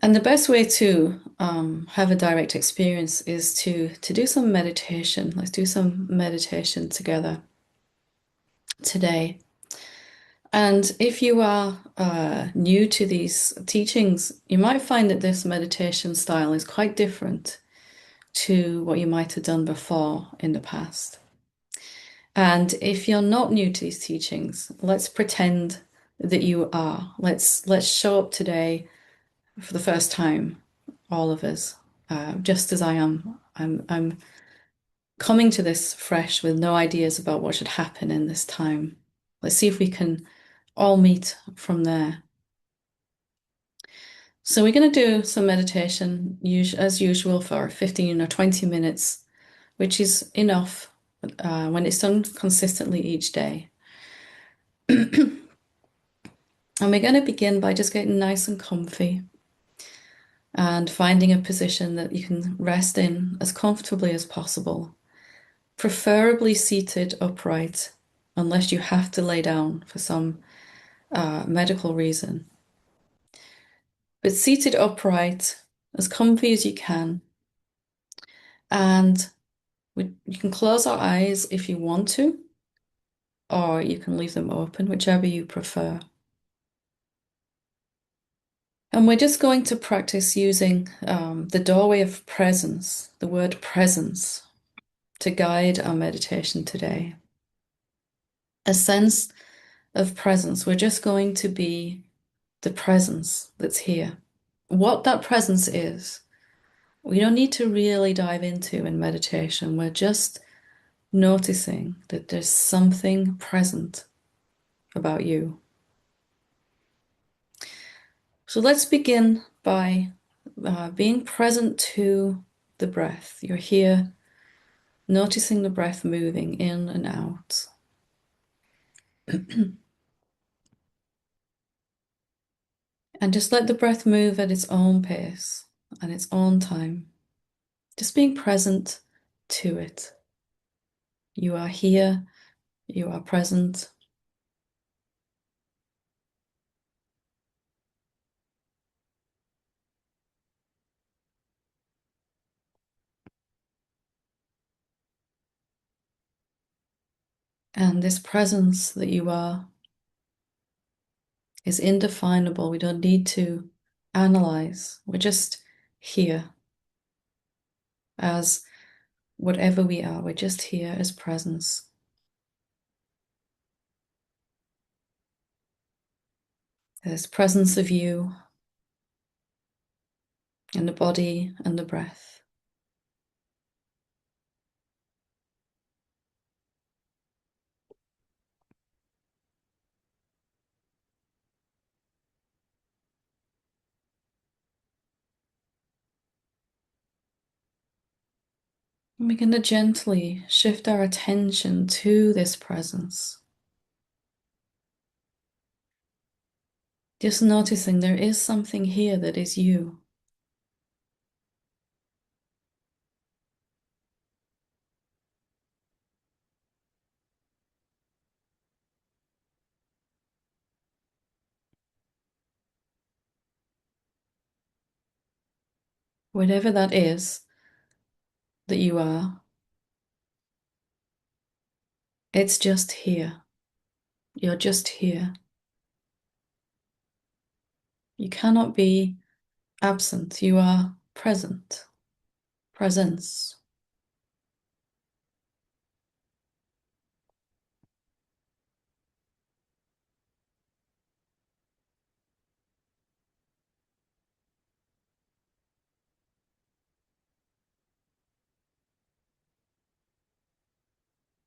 And the best way to have a direct experience is to do some meditation. Let's do some meditation together today. And if you are new to these teachings, you might find that this meditation style is quite different to what you might have done before in the past. And if you're not new to these teachings, let's pretend that you are. Let's show up today for the first time, all of us, just as I am. I'm coming to this fresh with no ideas about what should happen in this time. Let's see if we can all meet from there. So we're going to do some meditation as usual for 15 or 20 minutes, which is enough when it's done consistently each day. And we're going to begin by just getting nice and comfy and finding a position that you can rest in as comfortably as possible, preferably seated upright, unless you have to lay down for some medical reason. But seated upright, as comfy as you can. And you can close our eyes if you want to, or you can leave them open, whichever you prefer. And we're just going to practice using the doorway of presence, the word presence, to guide our meditation today. A sense of presence. We're just going to be the presence that's here. What that presence is, we don't need to really dive into in meditation. We're just noticing that there's something present about you. So let's begin by being present to the breath. You're here noticing the breath moving in and out. And just let the breath move at its own pace and its own time. Just being present to it. You are here, you are present. And this presence that you are is indefinable. We don't need to analyze. We're just here as whatever we are. We're just here as presence. There's presence of you in the body and the breath. And we're going to gently shift our attention to this presence. Just noticing there is something here that is you. Whatever that is that you are, it's just here. You're just here. You cannot be absent. You are present. Presence.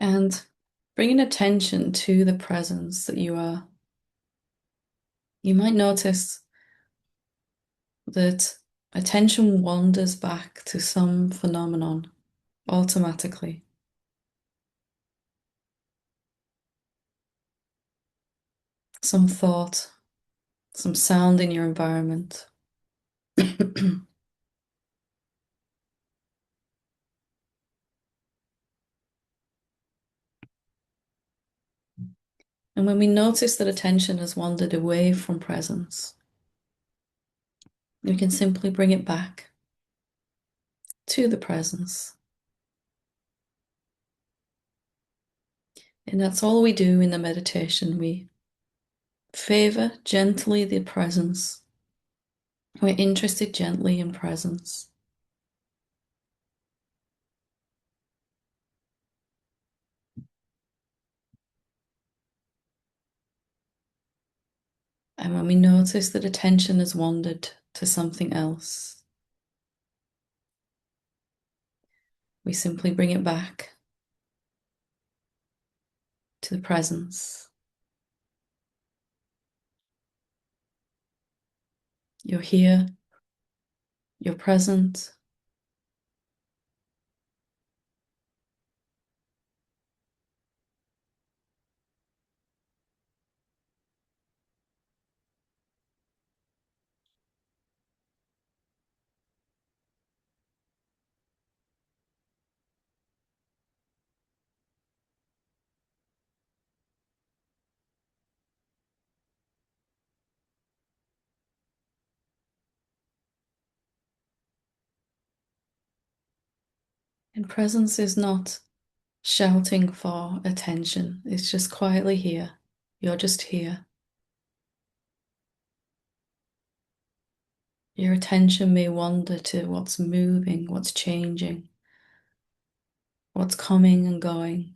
And bringing attention to the presence that you are, you might notice that attention wanders back to some phenomenon automatically. Some thought, some sound in your environment. And when we notice that attention has wandered away from presence, We can simply bring it back to the presence. And that's all we do in the meditation. We favor gently the presence. We're interested gently in presence. And when we notice that attention has wandered to something else, we simply bring it back to the presence. You're here, you're present. And presence is not shouting for attention, it's just quietly here. You're just here. Your attention may wander to what's moving, what's changing, what's coming and going,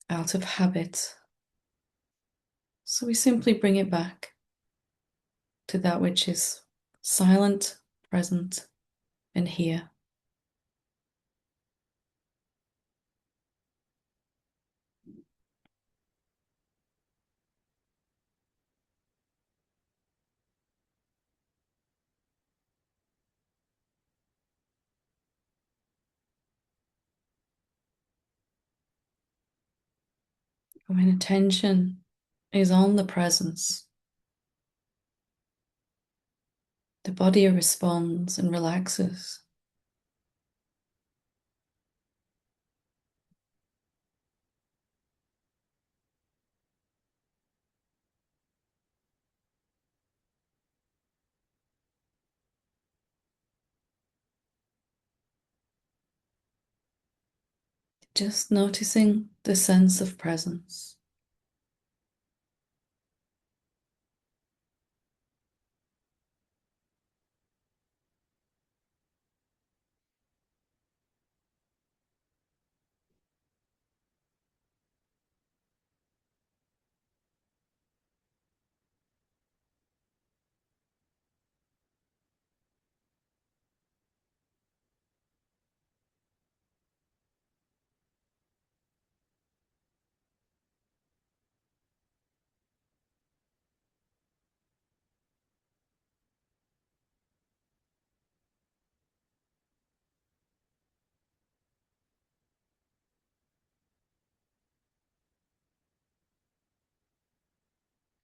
out of habit. So we simply bring it back to that which is silent, present, and here. When attention is on the presence, the body responds and relaxes. Just noticing the sense of presence.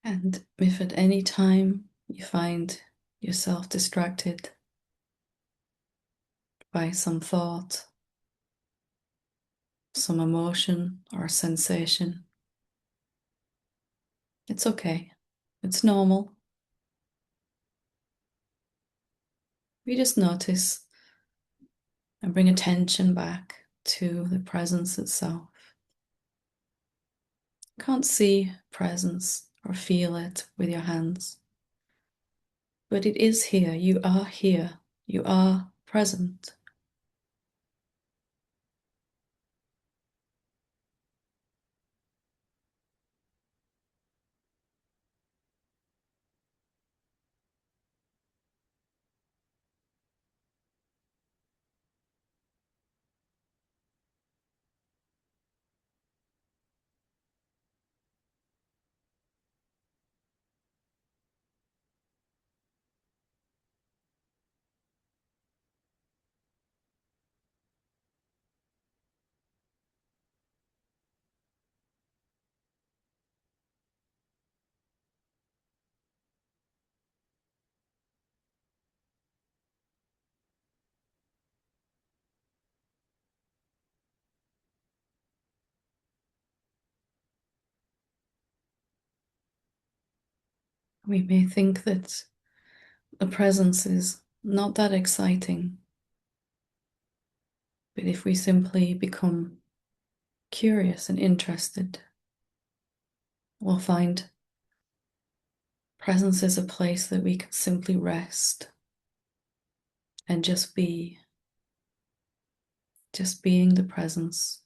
And if at any time you find yourself distracted by some thought, some emotion, or sensation, it's okay. It's normal. We just notice and bring attention back to the presence itself. You can't see presence or feel it with your hands, but it is here. You are here. You are present. We may think that the presence is not that exciting, but if we simply become curious and interested, we'll find presence is a place that we can simply rest and just be, just being the presence.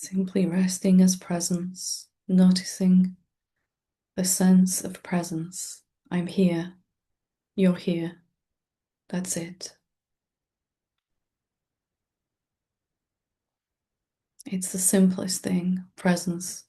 Simply resting as presence, noticing the sense of presence. I'm here, you're here, that's it. It's the simplest thing, presence.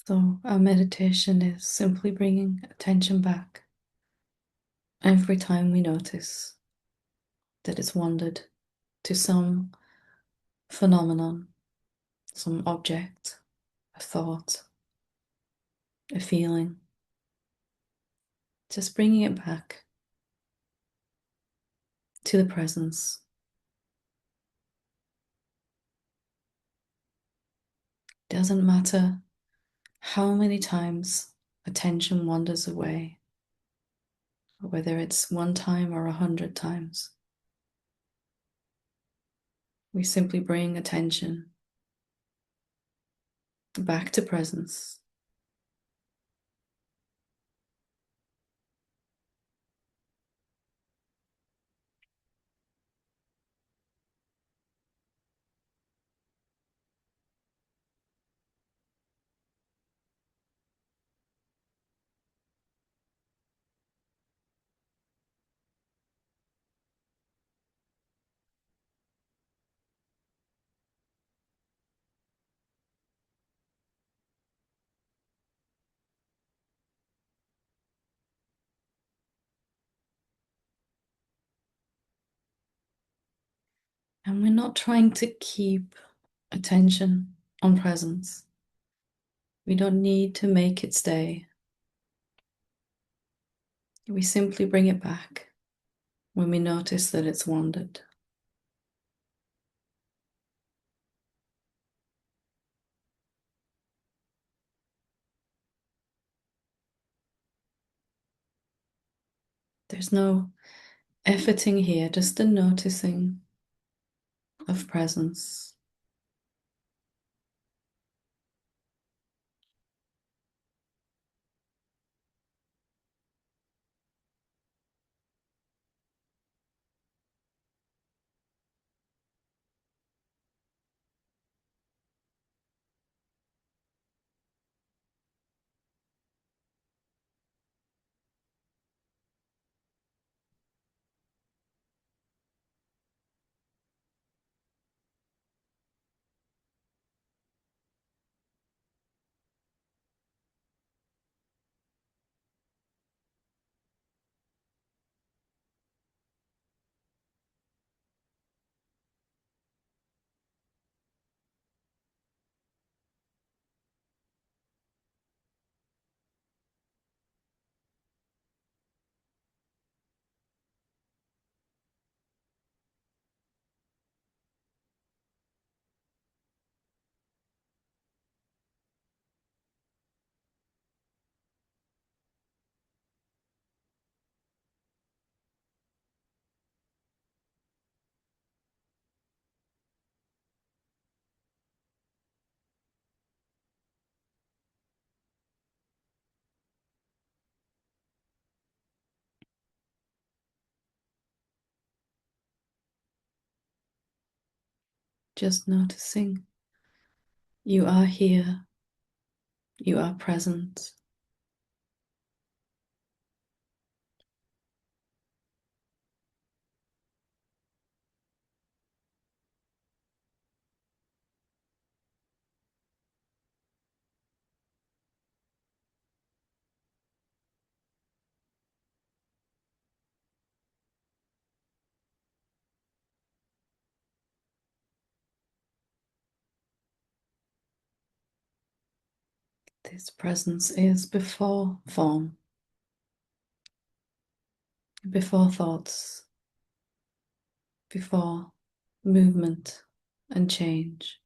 So our meditation is simply bringing attention back every time we notice that it's wandered to some phenomenon, some object, a thought, a feeling. Just bringing it back to the presence. Doesn't matter how many times attention wanders away, whether it's one time or 100 times. We simply bring attention back to presence. And we're not trying to keep attention on presence. We don't need to make it stay. We simply bring it back when we notice that it's wandered. There's no efforting here, just the noticing of presence. just noticing you are here, you are present. This presence is before form, before thoughts, before movement and change.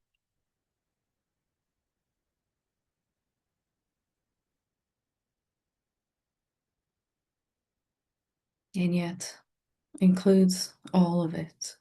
And yet includes all of it.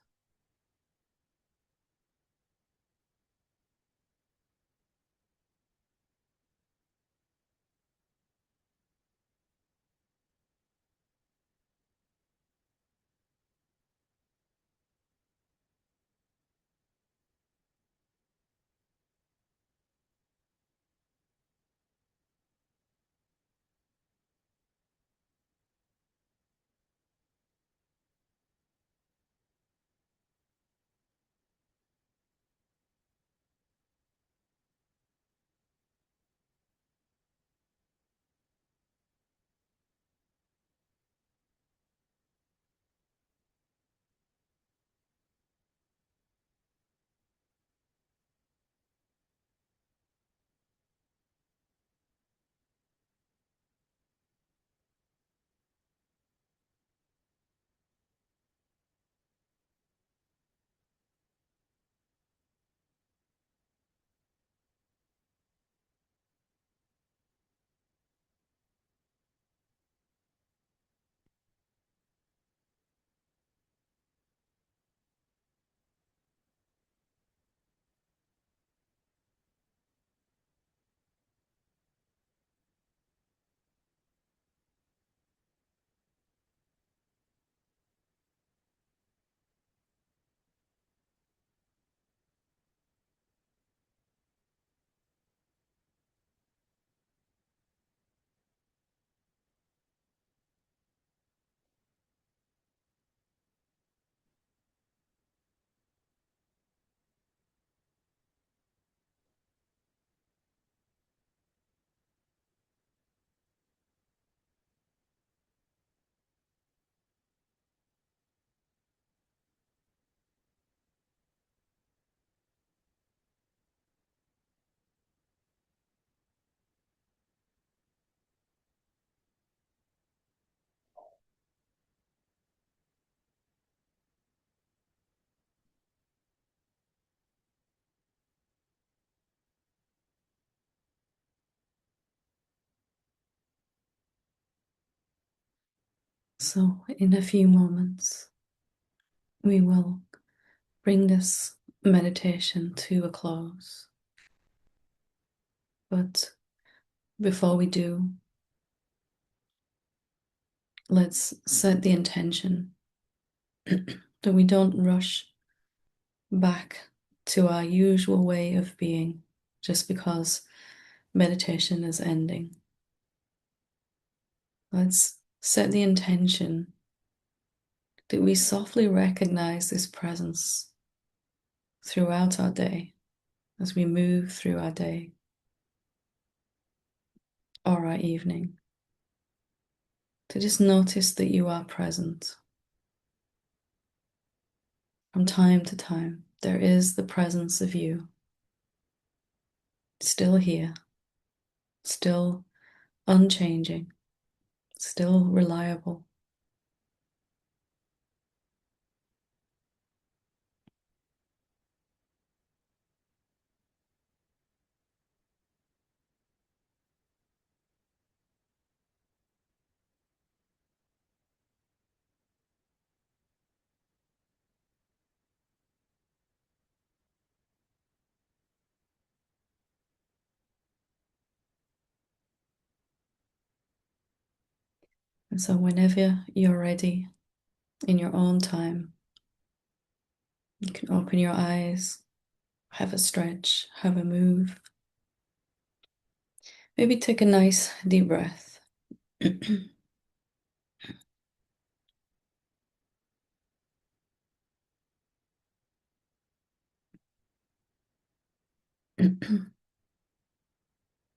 So, in a few moments, we will bring this meditation to a close. But before we do, let's set the intention that we don't rush back to our usual way of being just because meditation is ending. Let's set the intention that we softly recognize this presence throughout our day as we move through our day or our evening. To just notice that you are present. From time to time, there is the presence of you, still here, still unchanging, still reliable. And so whenever you're ready, in your own time, you can open your eyes have a stretch, have a move. Maybe take a nice deep breath.